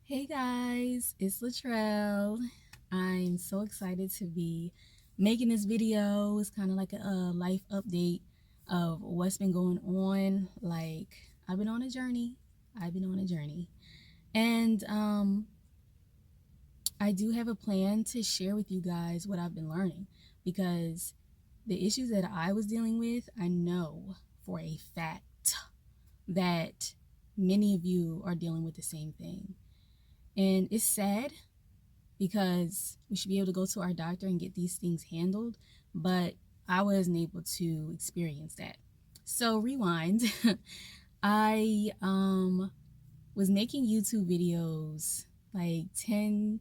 Hey guys, it's Latrell. I'm so excited to be making this video. It's kind of like a life update of what's been going on. Like, I've been on a journey. And I do have a plan to share with you guys what I've been learning because the issues that I was dealing with, I know for a fact that many of you are dealing with the same thing. And it's sad because we should be able to go to our doctor and get these things handled, but I wasn't able to experience that. So rewind. I was making YouTube videos like 10,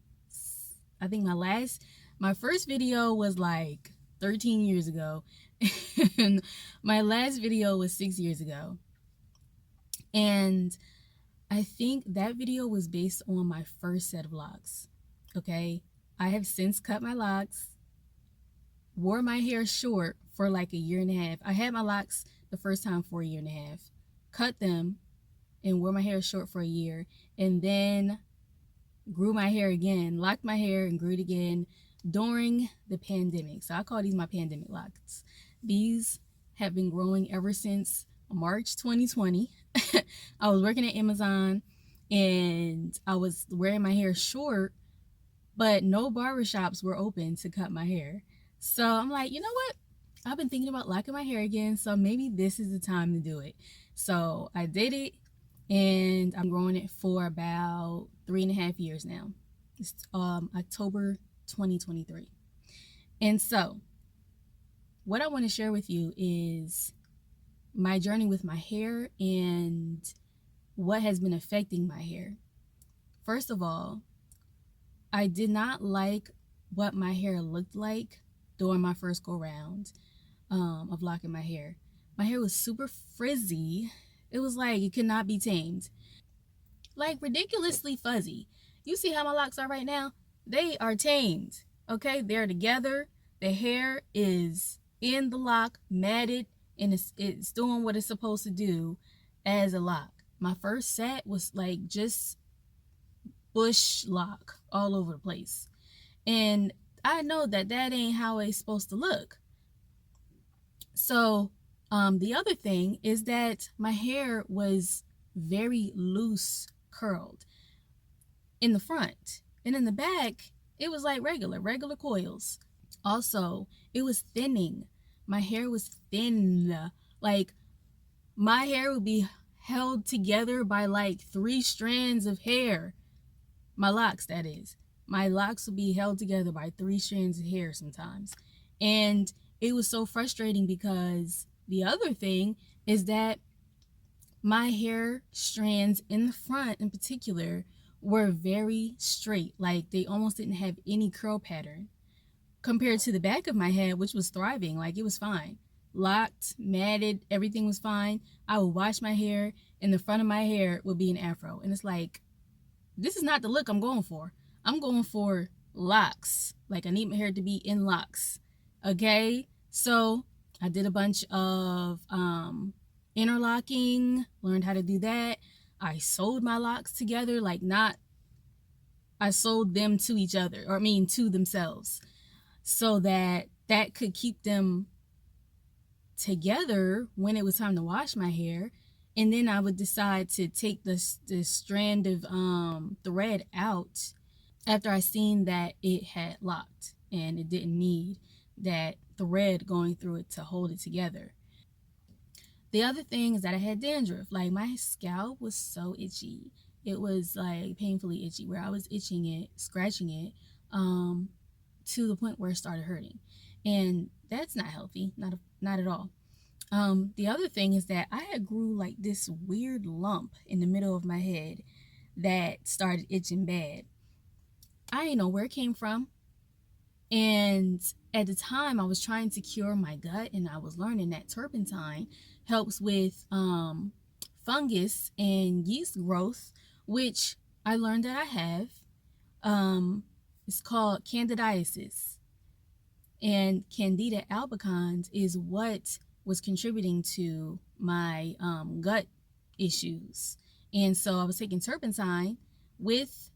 I think my first video was like 13 years ago and my last video was 6 years ago. And I think that video was based on my first set of locks. Okay, I have since cut my locks, wore my hair short for like a year and a half. I had my locks the first time for a year and a half, cut them and wore my hair short for a year, and then grew my hair again, locked my hair and grew it again during the pandemic. So I call these my pandemic locks. These have been growing ever since March 2020. I was working at Amazon and I was wearing my hair short, but no barbershops were open to cut my hair. So I'm like, you know what? I've been thinking about locking my hair again, so maybe this is the time to do it. So I did it, and I'm growing it for about 3.5 years now. It's October 2023. And so what I want to share with you is my journey with my hair and what has been affecting my hair. First of all, I did not like what my hair looked like during my first go round of locking my hair. My hair was super frizzy. It was like it could not be tamed. Like ridiculously fuzzy. You see how my locks are right now? They are tamed. Okay, they're together. The hair is in the lock, matted, and it's doing what it's supposed to do as a lock. My first set was like just bush lock all over the place. And I know that ain't how it's supposed to look. So the other thing is that my hair was very loose curled in the front, and in the back it was like regular coils. Also, it was thinning. My hair was thin. Like my hair would be held together by like 3 strands of hair. My locks, that is. My locks would be held together by 3 strands of hair sometimes. And it was so frustrating because the other thing is that my hair strands in the front in particular were very straight. Like they almost didn't have any curl pattern compared to the back of my head, which was thriving. Like it was fine. Locked, matted, everything was fine. I would wash my hair and the front of my hair would be an afro. And it's like, this is not the look I'm going for. I'm going for locks. Like I need my hair to be in locks. Okay? So I did a bunch of interlocking, learned how to do that. I sewed my locks together, like not, I sewed them to each other, or I mean to themselves, so that could keep them together when it was time to wash my hair. And then I would decide to take this strand of thread out after I seen that it had locked and it didn't need that thread going through it to hold it together. The other thing is that I had dandruff. Like my scalp was so itchy. It was like painfully itchy where I was itching it, scratching it, to the point where it started hurting. And that's not healthy, not at all. The other thing is that I had grew like this weird lump in the middle of my head that started itching bad. I didn't know where it came from. And at the time I was trying to cure my gut, and I was learning that turpentine helps with fungus and yeast growth, which I learned that I have. It's called candidiasis. And Candida albicans is what was contributing to my gut issues. And so I was taking turpentine with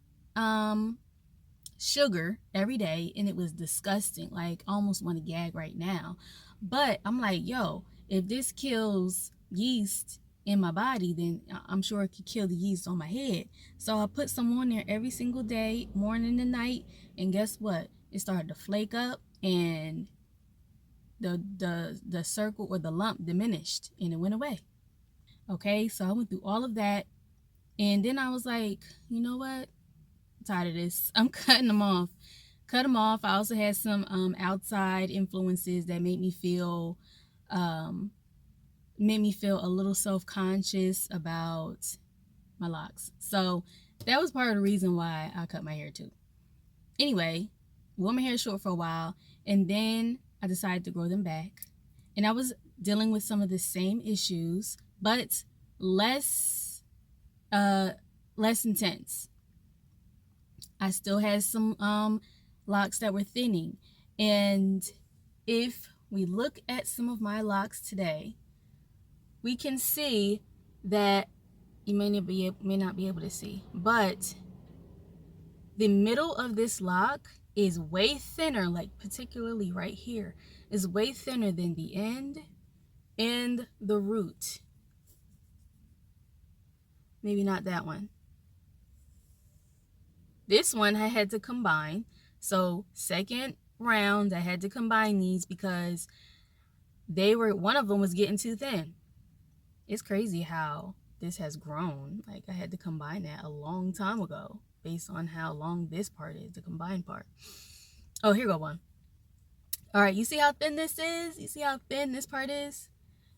sugar every day, and it was disgusting. Like, I almost want to gag right now. But I'm like, yo, if this kills yeast in my body, then I'm sure it could kill the yeast on my head. So I put some on there every single day, morning and night, and guess what? It started to flake up, and the circle or the lump diminished, and it went away. Okay, so I went through all of that, and then I was like, you know what? I'm tired of this. I'm cutting them off. Cut them off. I also had some outside influences that um, made me feel a little self-conscious about my locks. So that was part of the reason why I cut my hair too. Anyway, wore my hair short for a while, and then I decided to grow them back. And I was dealing with some of the same issues, but less uh less intense. I still had some locks that were thinning. And if we look at some of my locks today, we can see that you may not be able to see, but the middle of this lock is way thinner, like particularly right here, is way thinner than the end and the root. Maybe not that one. This one I had to combine. So second round, I had to combine these because one of them was getting too thin. It's crazy how this has grown. Like, I had to combine that a long time ago based on how long this part is, the combined part. Oh, here go one. All right, you see how thin this is? You see how thin this part is?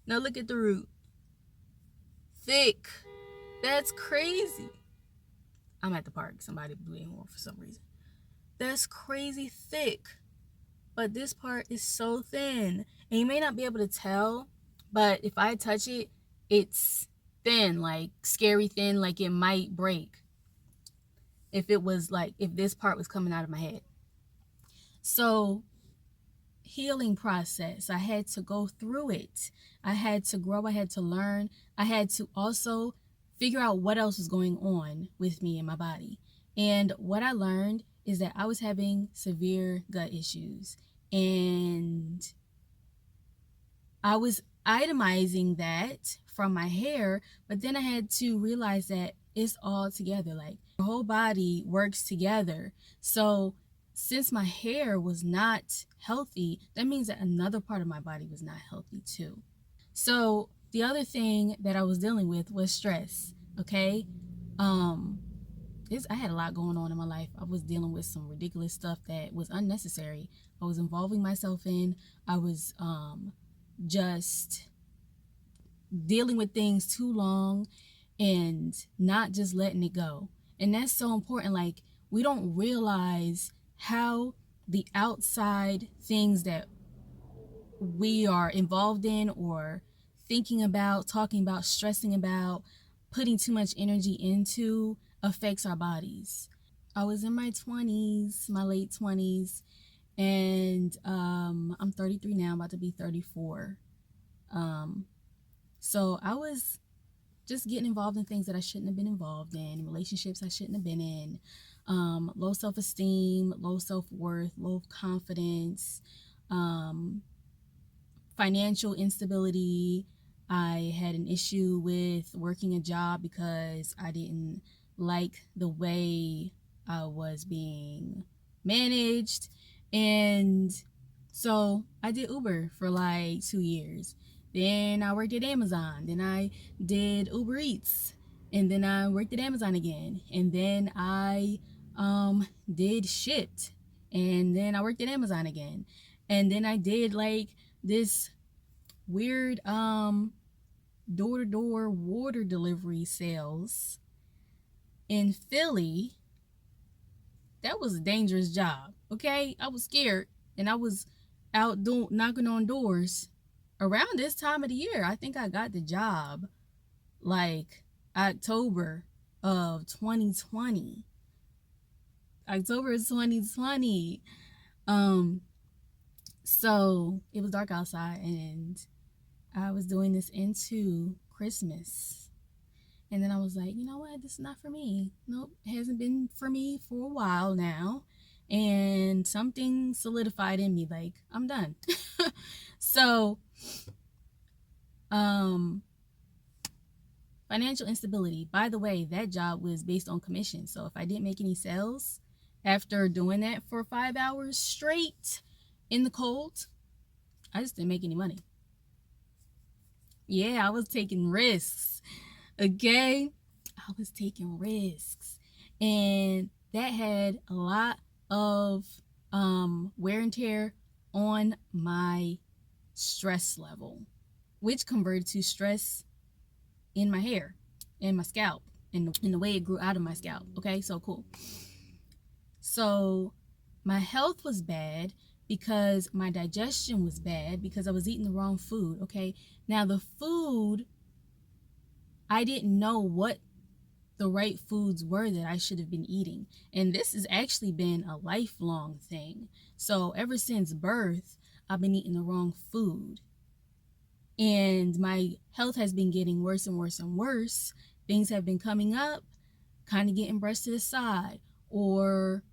Now look at the root. Thick. That's crazy. I'm at the park. Somebody blew their horn for some reason. That's crazy thick. But this part is so thin. And you may not be able to tell, but if I touch it, it's thin, like scary thin, like it might break. If this part was coming out of my head. So, healing process. I had to go through it. I had to grow. I had to learn. I had to also figure out what else was going on with me in my body. And what I learned is that I was having severe gut issues. And I was itemizing that from my hair, but then I had to realize that it's all together. Like, the whole body works together. So since my hair was not healthy, that means that another part of my body was not healthy too. So the other thing that I was dealing with was stress. Okay. I had a lot going on in my life. I was dealing with some ridiculous stuff that was unnecessary. I was involving myself in. I was just dealing with things too long and not just letting it go. And that's so important. Like, we don't realize how the outside things that we are involved in or thinking about, talking about, stressing about, putting too much energy into affects our bodies. I was in my 20s, my late 20s, and I'm 33 now, I'm about to be 34. So I was just getting involved in things that I shouldn't have been involved in, relationships I shouldn't have been in, low self-esteem, low self-worth, low confidence, financial instability. I had an issue with working a job because I didn't like the way I was being managed. And so I did Uber for like 2 years. Then I worked at Amazon. Then I did Uber Eats. And then I worked at Amazon again. And then I did Shipt. And then I worked at Amazon again. And then I did like this weird door-to-door water delivery sales in Philly. That was a dangerous job. Okay, I was scared, and I was out knocking on doors around this time of the year. I think I got the job like October of 2020. October of 2020. So it was dark outside, and I was doing this into Christmas. And then I was like, you know what? This is not for me. Nope, it hasn't been for me for a while now. And something solidified in me, like, I'm done. So, um, financial instability. By the way, that job was based on commission. So if I didn't make any sales after doing that for 5 hours straight in the cold, I just didn't make any money. Yeah, I was taking risks. Okay? I was taking risks. And that had a lot of wear and tear on my stress level, which converted to stress in my hair, in my scalp, in the way it grew out of my scalp. Okay, so cool. So my health was bad because my digestion was bad because I was eating the wrong food. Okay, now the food, I didn't know what the right foods were that I should have been eating. And this has actually been a lifelong thing. So ever since birth, I've been eating the wrong food. And my health has been getting worse and worse and worse. Things have been coming up, kind of getting brushed to the side, or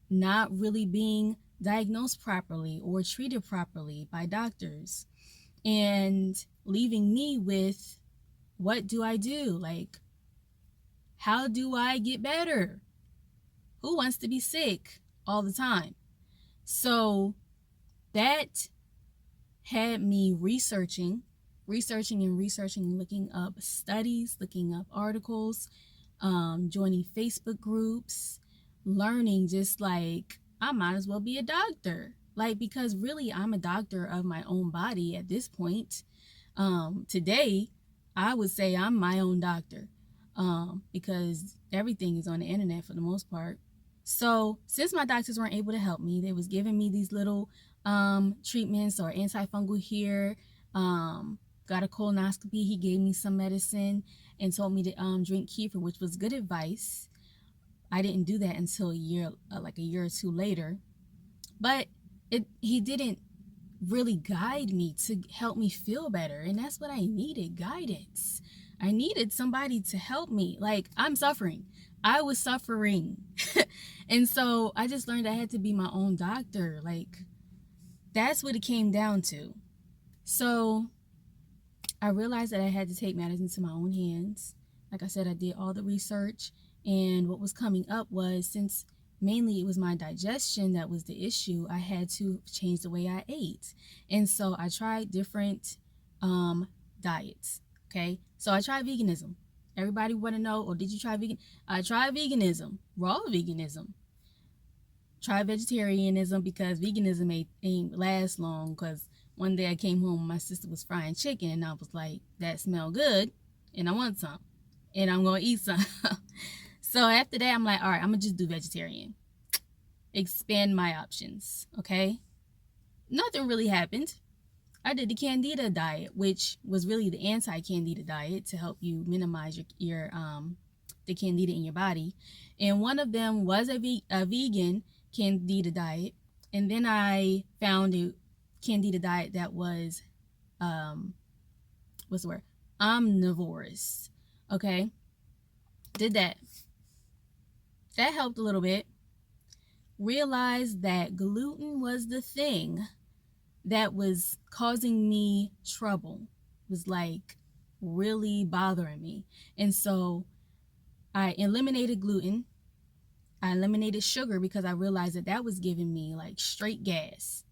not really being diagnosed properly or treated properly by doctors, and leaving me with, what do I do? Like, how do I get better? Who wants to be sick all the time? So that had me researching, looking up studies, looking up articles, joining Facebook groups, learning, just like, I might as well be a doctor. Like, because really I'm a doctor of my own body at this point. Today, I would say I'm my own doctor, because everything is on the internet for the most part. So since my doctors weren't able to help me, they was giving me these little treatments or antifungal here. Got a colonoscopy. He gave me some medicine and told me to drink kefir, which was good advice. I didn't do that until a year or two later. But he didn't really guide me to help me feel better. And that's what I needed, guidance. I needed somebody to help me. Like, I'm suffering. I was suffering. And so I just learned I had to be my own doctor. Like, that's what it came down to. So I realized that I had to take matters into my own hands. Like I said, I did all the research, and what was coming up was, since mainly it was my digestion that was the issue, I had to change the way I ate. And so I tried different diets. Okay, so I tried veganism. Everybody want to know, or did you try vegan? I tried veganism, raw veganism. Try vegetarianism, because veganism ain't last long. Because one day I came home, my sister was frying chicken, and I was like, that smell good, and I want some, and I'm gonna eat some. So after that, I'm like, all right, I'm gonna just do vegetarian, expand my options. Okay, nothing really happened. I did the Candida diet, which was really the anti-Candida diet to help you minimize your the Candida in your body. And one of them was a vegan Candida diet. And then I found a Candida diet that was, what's the word? Omnivorous. Okay. Did that. That helped a little bit. Realized that gluten was the thing that was causing me trouble, was like really bothering me. And so I eliminated gluten. I eliminated sugar because I realized that that was giving me like straight gas.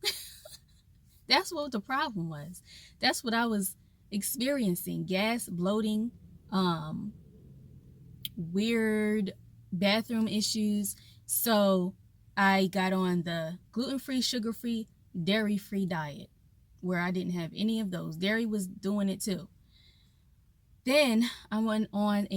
That's what the problem was. That's what I was experiencing: gas, bloating, weird bathroom issues. So I got on the gluten-free, sugar-free, dairy-free diet, where I didn't have any of those. Dairy was doing it too. Then I went on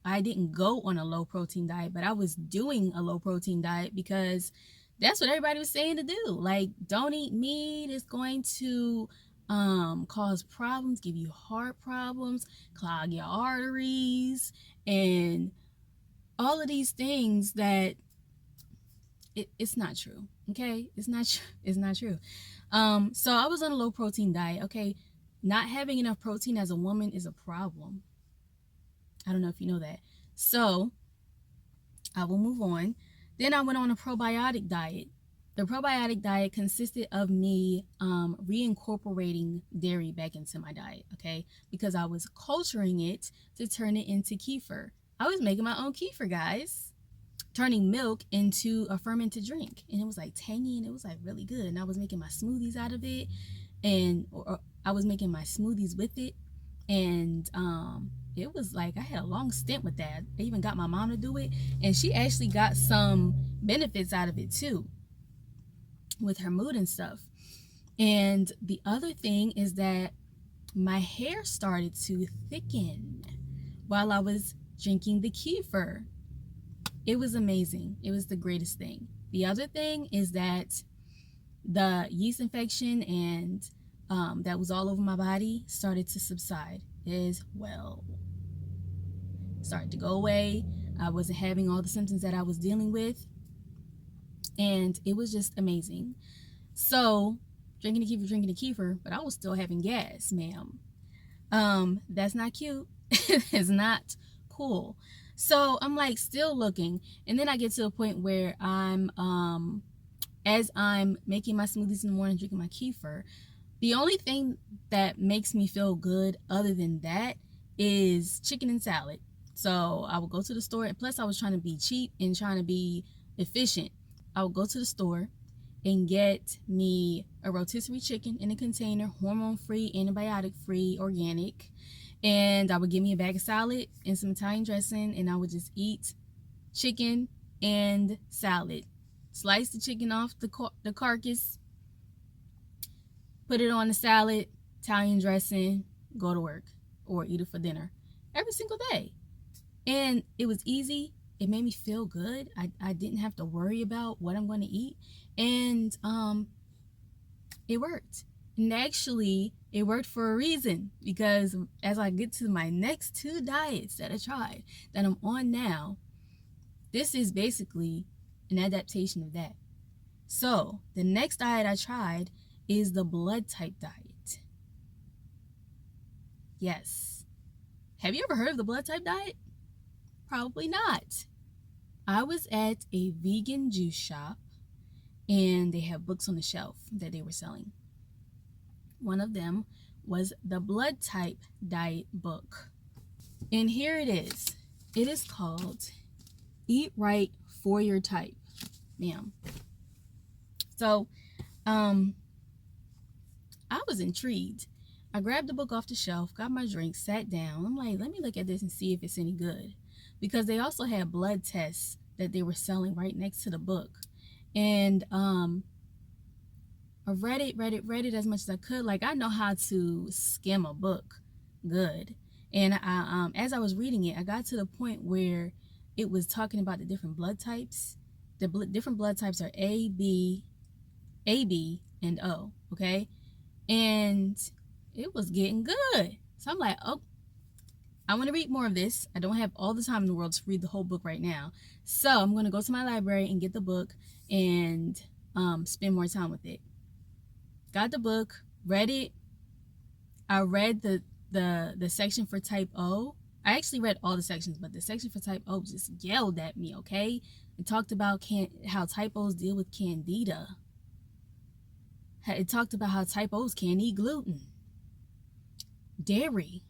I didn't go on a low protein diet, but I was doing a low protein diet because that's what everybody was saying to do. Like, don't eat meat, it's going to cause problems, give you heart problems, clog your arteries, and all of these things that it's not true. Okay, it's not true. So I was on a low protein diet. Okay, not having enough protein as a woman is a problem. I don't know if you know that. So I will move on. Then I went on a probiotic diet. The probiotic diet consisted of me reincorporating dairy back into my diet, okay? Because I was culturing it to turn it into kefir. I was making my own kefir, guys. Turning milk into a fermented drink. And it was like tangy and it was like really good. And I was making my smoothies out of it. And or I was making my smoothies with it. And it was like I had a long stint with that. I even got my mom to do it. And she actually got some benefits out of it too, with her mood and stuff. And the other thing is that my hair started to thicken while I was drinking the kefir. It was amazing. It was the greatest thing. The other thing is that the yeast infection and that was all over my body started to subside as well. Started to go away. I wasn't having all the symptoms that I was dealing with. And it was just amazing. So, drinking the kefir, but I was still having gas, ma'am. That's not cute. It's not cool. So I'm like still looking, and then I get to a point where I'm as I'm making my smoothies in the morning, drinking my kefir, the only thing that makes me feel good other than that is chicken and salad. So I would go to the store, and plus I was trying to be cheap and trying to be efficient. I would go to the store and get me a rotisserie chicken in a container, hormone-free, antibiotic-free, organic. And I would give me a bag of salad and some Italian dressing, and I would just eat chicken and salad. Slice the chicken off the carcass, put it on the salad, Italian dressing, go to work or eat it for dinner every single day. And it was easy. It made me feel good. I didn't have to worry about what I'm going to eat. And it worked. And actually, it worked for a reason, because as I get to my next 2 diets that I tried, that I'm on now, this is basically an adaptation of that. So, the next diet I tried is the blood type diet. Yes. Have you ever heard of the blood type diet? Probably not. I was at a vegan juice shop, and they have books on the shelf that they were selling. One of them was the blood type diet book. And here it is. It is called Eat Right for Your Type. Ma'am. So, I was intrigued. I grabbed the book off the shelf, got my drink, sat down. I'm like, let me look at this and see if it's any good. Because they also had blood tests that they were selling right next to the book. And I read it as much as I could. Like, I know how to skim a book good. And I as I was reading it, I got to the point where it was talking about the different blood types. The different blood types are A, B, and O, okay? And it was getting good. So I'm like, oh, I want to read more of this. I don't have all the time in the world to read the whole book right now. So I'm going to go to my library and get the book and spend more time with it. Got the book, read it. I read the section for type O. I actually read all the sections, but the section for type O just yelled at me, okay? It talked about how type O's deal with candida. It talked about how type O's can't eat gluten, dairy,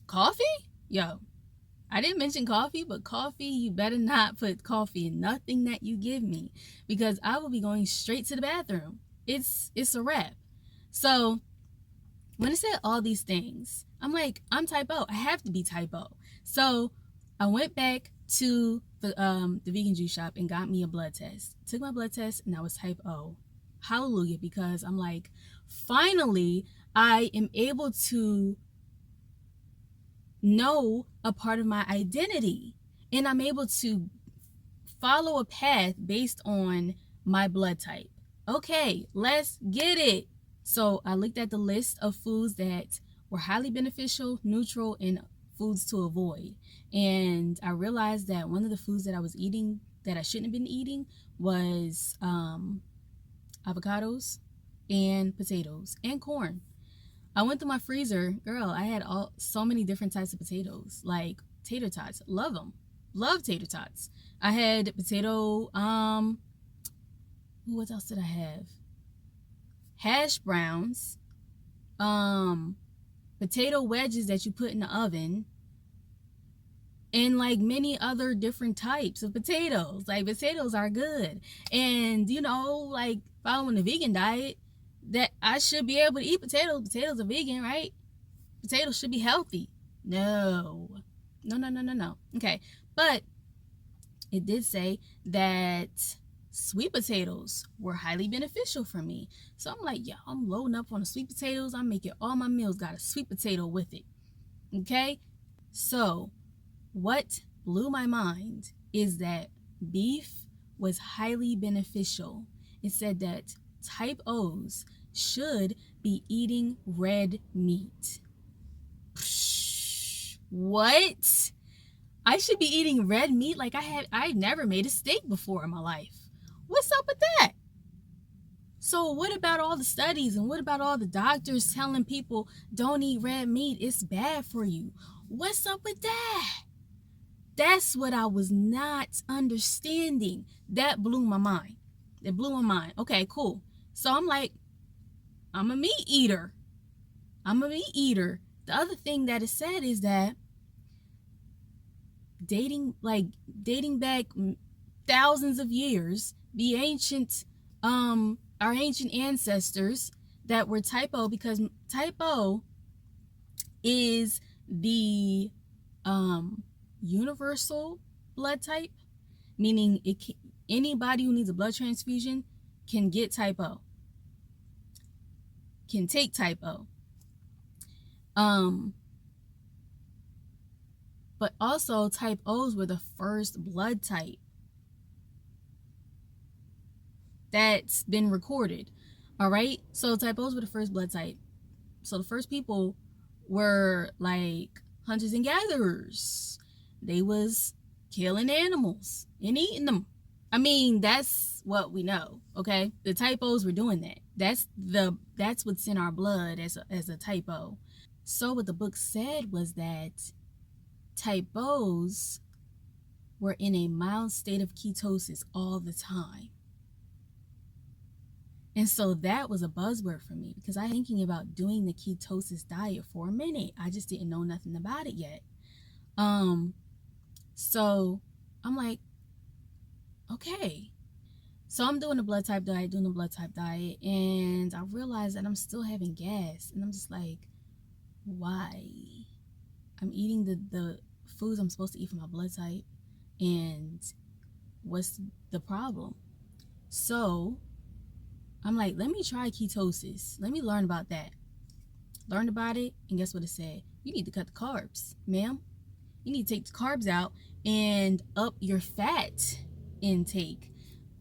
coffee. Yo, I didn't mention coffee, but coffee, you better not put coffee in nothing that you give me, because I will be going straight to the bathroom. It's a wrap. So when it said all these things, I'm like, I'm type O. I have to be type O. So I went back to the vegan juice shop and got me a blood test. Took my blood test and I was type O. Hallelujah, because I'm like, finally, I am able to know a part of my identity, and I'm able to follow a path based on my blood type. Okay, let's get it. So I looked at the list of foods that were highly beneficial, neutral, and foods to avoid. And I realized that one of the foods that I was eating that I shouldn't have been eating was avocados and potatoes and corn. I went through my freezer, girl. I had so many different types of potatoes, like tater tots. Love them, love tater tots. I had potato. What else did I have? Hash browns. Potato wedges that you put in the oven, and like many other different types of potatoes. Like potatoes are good, and like following the vegan diet, that I should be able to eat potatoes. Potatoes are vegan, right? Potatoes should be healthy. No, no, no, no, no, no. Okay, but it did say that sweet potatoes were highly beneficial for me. So I'm like, yeah, I'm loading up on the sweet potatoes. I'm making all my meals got a sweet potato with it. Okay, so what blew my mind is that beef was highly beneficial. It said that type O's should be eating red meat. What? I should be eating red meat? Like I've never made a steak before in my life. What's up with that? So what about all the studies, and what about all the doctors telling people don't eat red meat, it's bad for you? What's up with that? That's what I was not understanding. That blew my mind. It blew my mind. Okay, cool. So I'm like, I'm a meat eater. I'm a meat eater. The other thing that is said is that dating back thousands of years, the ancient our ancient ancestors that were type O, because type O is the universal blood type, meaning anybody who needs a blood transfusion can get type O, can take type O. But also type O's were the first blood type that's been recorded. All right, so type O's were the first blood type. So the first people were like hunters and gatherers. They was killing animals and eating them. I mean, that's what we know. Okay, the type O's were doing that. That's what's in our blood as a type O. So what the book said was that type O's were in a mild state of ketosis all the time. And so that was a buzzword for me, because I was thinking about doing the ketosis diet for a minute. I just didn't know nothing about it yet. So I'm like, okay. So I'm doing the blood type diet, and I realized that I'm still having gas. And I'm just like, why? I'm eating the foods I'm supposed to eat for my blood type, and what's the problem? So I'm like, let me try ketosis. Let me learn about that. Learned about it, and guess what it said? You need to cut the carbs, ma'am. You need to take the carbs out and up your fat intake.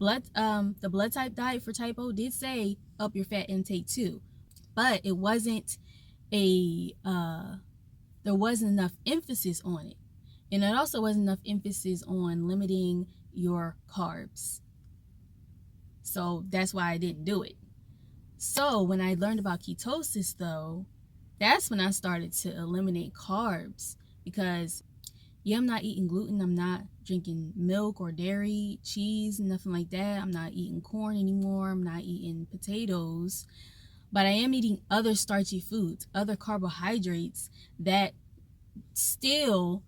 The blood type diet for type O did say up your fat intake too, but it wasn't there wasn't enough emphasis on it. And it also wasn't enough emphasis on limiting your carbs. So that's why I didn't do it. So when I learned about ketosis though, that's when I started to eliminate carbs, because I'm not eating gluten, I'm not drinking milk or dairy, cheese, nothing like that. I'm not eating corn anymore, I'm not eating potatoes, but I am eating other starchy foods, other carbohydrates that still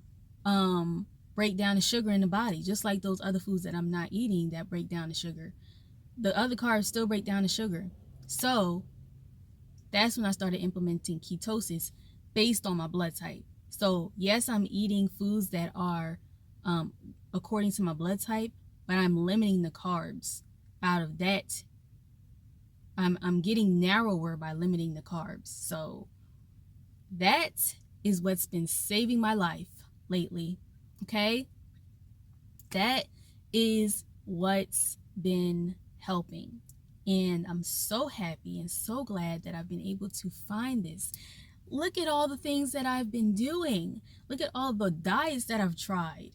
break down the sugar in the body, just like those other foods that I'm not eating that break down the sugar. The other carbs still break down the sugar. So that's when I started implementing ketosis based on my blood type. So yes, I'm eating foods that are according to my blood type, but I'm limiting the carbs out of that. I'm getting narrower by limiting the carbs. So that is what's been saving my life lately. Okay? That is what's been helping. And I'm so happy and so glad that I've been able to find this. Look at all the things that I've been doing. Look at all the diets that I've tried.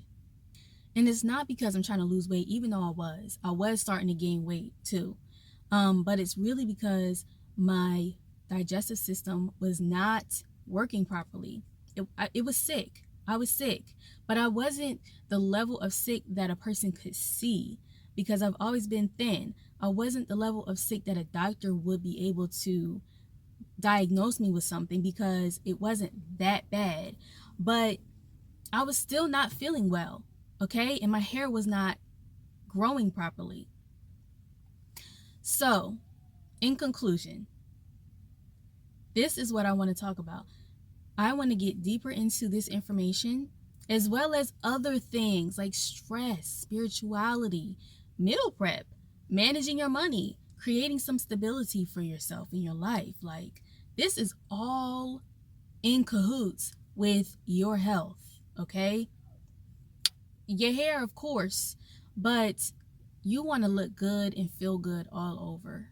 And it's not because I'm trying to lose weight, even though I was starting to gain weight too. But it's really because my digestive system was not working properly. It was sick. I was sick, but I wasn't the level of sick that a person could see because I've always been thin. I wasn't the level of sick that a doctor would be able to diagnose me with something because it wasn't that bad. But I was still not feeling well, okay? And my hair was not growing properly. So, in conclusion, this is what I want to talk about. I want to get deeper into this information as well as other things like stress, spirituality, meal prep, managing your money, creating some stability for yourself in your life. Like, this is all in cahoots with your health, okay? Your hair, of course, but you want to look good and feel good all over.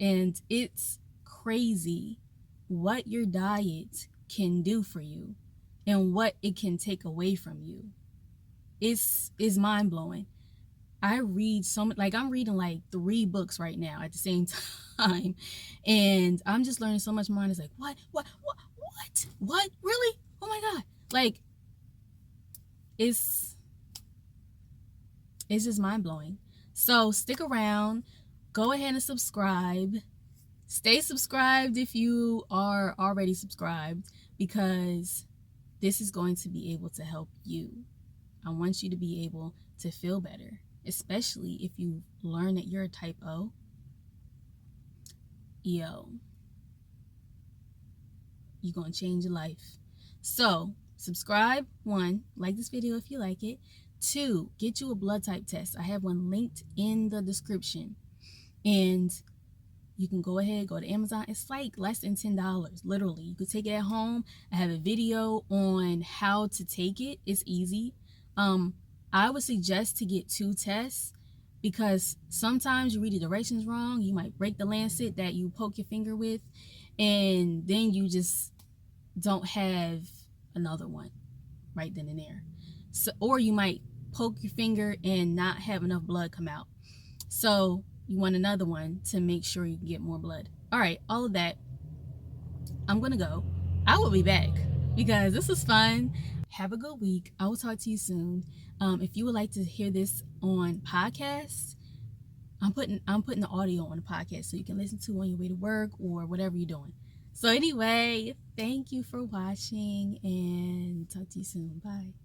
And it's crazy what your diet can do for you and what it can take away from you. It's mind-blowing. I read so much, like I'm reading like 3 books right now at the same time, and I'm just learning so much more. And it's like, what, really? Oh my God. Like, it's just mind-blowing. So stick around, go ahead and subscribe. Stay subscribed if you are already subscribed, because this is going to be able to help you. I want you to be able to feel better, especially if you learn that you're a type O. Yo, you're going to change your life. So subscribe. 1, like this video if you like it. 2, get you a blood type test. I have one linked in the description, and you can go ahead, go to Amazon. It's like less than $10, literally. You could take it at home. I have a video on how to take it. It's easy. I would suggest to get 2 tests, because sometimes you read the directions wrong. You might break the lancet that you poke your finger with, and then you just don't have another one right then and there. So, or you might poke your finger and not have enough blood come out. So you want another one to make sure you can get more blood. All right, all of that. I'm going to go. I will be back because this was fun. Have a good week. I will talk to you soon. If you would like to hear this on podcast, I'm putting the audio on the podcast so you can listen to on your way to work or whatever you're doing. So anyway, thank you for watching, and talk to you soon. Bye.